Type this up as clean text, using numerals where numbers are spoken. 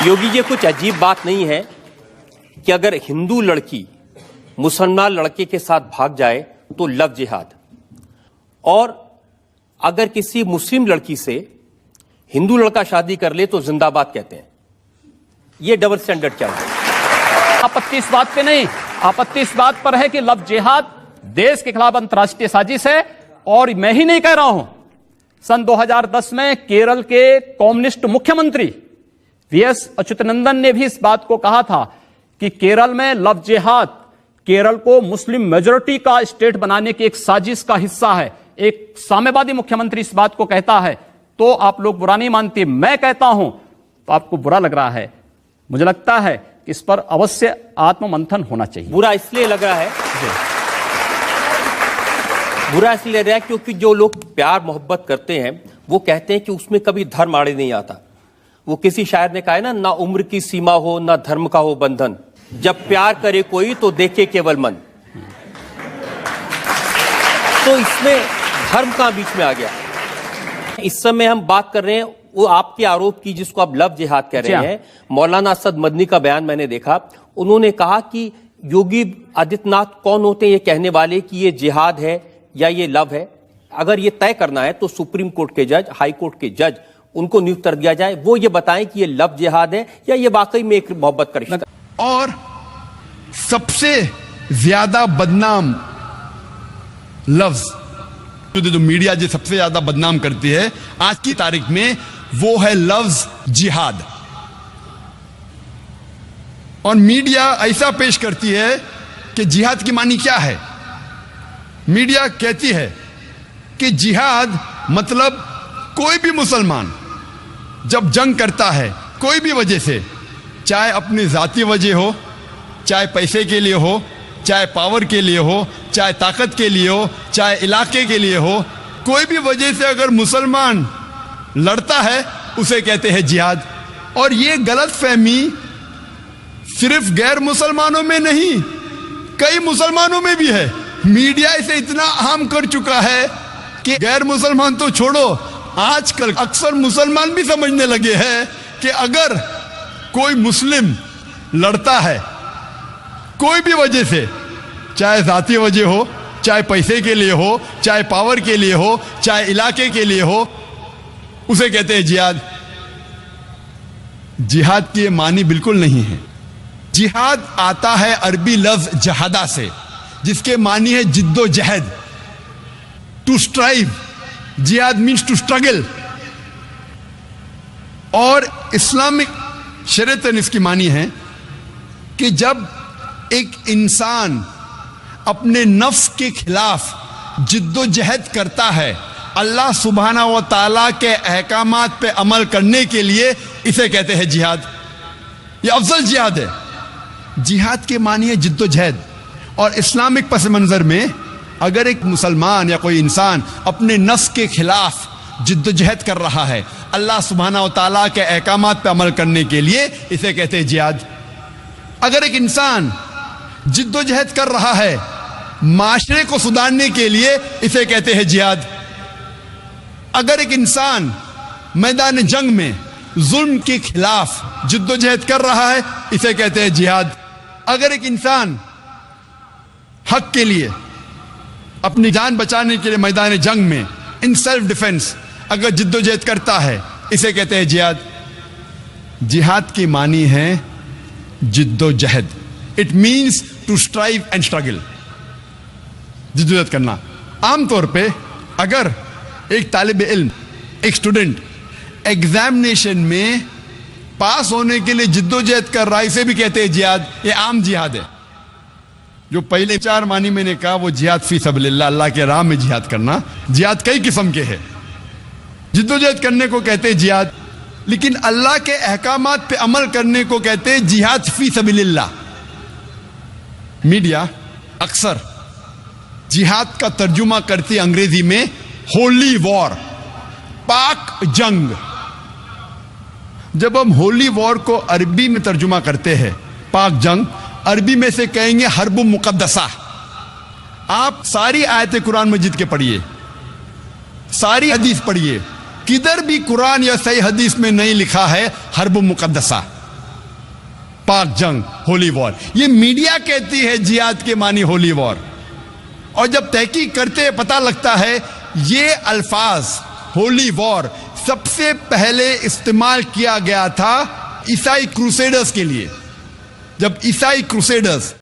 योगी जी, कुछ अजीब बात नहीं है कि अगर हिंदू लड़की मुसलमान लड़के के साथ भाग जाए तो लव जिहाद, और अगर किसी मुस्लिम लड़की से हिंदू लड़का शादी कर ले तो जिंदाबाद कहते हैं। ये डबल स्टैंडर्ड क्या है? आपत्ति इस बात पे नहीं, आपत्ति इस बात पर है कि लव जिहाद देश के खिलाफ अंतर्राष्ट्रीय साजिश है। और मैं ही नहीं कह रहा हूं, सन 2010 में केरल के कम्युनिस्ट मुख्यमंत्री वीएस अच्युतानंदन ने भी इस बात को कहा था कि केरल में लव जिहाद केरल को मुस्लिम मेजॉरिटी का स्टेट बनाने की एक साजिश का हिस्सा है। एक साम्यवादी मुख्यमंत्री इस बात को कहता है तो आप लोग बुरा नहीं मानते, मैं कहता हूं तो आपको बुरा लग रहा है। मुझे लगता है कि इस पर अवश्य आत्ममंथन होना चाहिए। बुरा इसलिए लग रहा है, बुरा इसलिए लग रहा है क्योंकि जो लोग प्यार मोहब्बत करते हैं वो कहते हैं कि उसमें कभी धर्म आड़े नहीं आता। वो किसी शायर ने कहा है ना उम्र की सीमा हो ना धर्म का हो बंधन, जब प्यार करे कोई तो देखे केवल मन। तो इसमें धर्म का बीच में आ गया। इस समय हम बात कर रहे हैं वो आपके आरोप की जिसको आप लव जिहाद कह रहे हैं। मौलाना असद मदनी का बयान मैंने देखा, उन्होंने कहा कि योगी आदित्यनाथ कौन होते हैं ये कहने वाले कि ये जिहाद है या ये लव है। अगर ये तय करना है तो सुप्रीम कोर्ट के जज, हाई कोर्ट के जज, उनको नियुक्त कर दिया जाए, वो ये बताएं कि ये लव जिहाद है या ये वाकई में एक मोहब्बत का रिश्ता। और सबसे ज्यादा बदनाम लफ्ज जो मीडिया जो सबसे ज्यादा बदनाम करती है आज की तारीख में, वो है लफ्ज जिहाद। और मीडिया ऐसा पेश करती है कि जिहाद की मानी क्या है। मीडिया कहती है कि जिहाद मतलब कोई भी मुसलमान जब जंग करता है कोई भी वजह से, चाहे अपनी जाती वजह हो, चाहे पैसे के लिए हो, चाहे पावर के लिए हो, चाहे ताकत के लिए हो, चाहे इलाके के लिए हो, कोई भी वजह से अगर मुसलमान लड़ता है उसे कहते हैं जिहाद। और ये गलत फहमी सिर्फ गैर मुसलमानों में नहीं, कई मुसलमानों में भी है। मीडिया इसे इतना आम कर चुका है कि गैर मुसलमान तो छोड़ो, आजकल अक्सर मुसलमान भी समझने लगे हैं कि अगर कोई मुस्लिम लड़ता है कोई भी वजह से, चाहे जाती वजह हो, चाहे पैसे के लिए हो, चाहे पावर के लिए हो, चाहे इलाके के लिए हो, उसे कहते हैं जिहाद। जिहाद की मानी बिल्कुल नहीं है। जिहाद आता है अरबी लफ्ज जहादा से, जिसके मानी है जिद्दोजहद, टू स्ट्राइव। जिहाद मीन्स टू स्ट्रगल। और इस्लामिक शरीयत इसकी मानी है कि जब एक इंसान अपने नफ्स के खिलाफ जिद्दोजहद करता है अल्लाह सुब्हाना व ताला के अहकामात पे अमल करने के लिए, इसे कहते हैं जिहाद। ये अफजल जिहाद है। जिहाद के मानी है जिद्दोजहद। और इस्लामिक पस मंजर में अगर एक मुसलमान या कोई इंसान अपने नफ्स के खिलाफ जिद्दोजहद कर रहा है अल्लाह सुब्हाना व ताला के अहकामात पे अमल करने के लिए, इसे कहते हैं जिहाद। अगर एक इंसान जिद्दोजहद कर रहा है माशरे को सुधारने के लिए, इसे कहते हैं जिहाद। अगर एक इंसान मैदान जंग में जुल्म के खिलाफ जिद्दोजहद कर रहा है, इसे कहते हैं जिहाद। अगर एक इंसान हक के लिए, अपनी जान बचाने के लिए मैदान जंग में इन सेल्फ डिफेंस अगर जिद्दोजहद करता है, इसे कहते हैं जिहाद। जिहाद की मानी है जिद्दोजहद। It means to strive and struggle, जिद्दोजहद करना। आमतौर पे अगर एक तालिब इल्म, एक स्टूडेंट एग्जामिनेशन में पास होने के लिए जिद्दोजहद कर रहा है, इसे भी कहते हैं जिहाद। ये आम जिहाद है। जो पहले 4 मानी मैंने कहा वो जिहाद फी सबलिल्लाह, अल्लाह के राह में जिहाद करना। जिहाद कई किस्म के हैं। जिद्दोजहद करने को कहते हैं जिहाद, लेकिन अल्लाह के अहकामात पे अमल करने को कहते हैं जिहाद फी सबलिल्लाह। मीडिया अक्सर जिहाद का तर्जुमा करती है अंग्रेजी में होली वॉर, पाक जंग। जब हम होली वॉर को अरबी में तर्जुमा करते हैं पाक जंग, अरबी में से कहेंगे हर्ब मुकद्दसा। आप सारी आयतें कुरान मजीद के पढ़िए, सारी हदीस पढ़िए, किधर भी कुरान या सही हदीस में नहीं लिखा है हर्ब मुकद्दसा। पाक जंग, होली वॉर। ये मीडिया कहती है जिहाद के मानी होली वॉर, और जब तहकीक करते पता लगता है ये अल्फाज होली वॉर सबसे पहले इस्तेमाल किया गया था ईसाई क्रूसेडर्स के लिए। जब ईसाई क्रूसेडर्स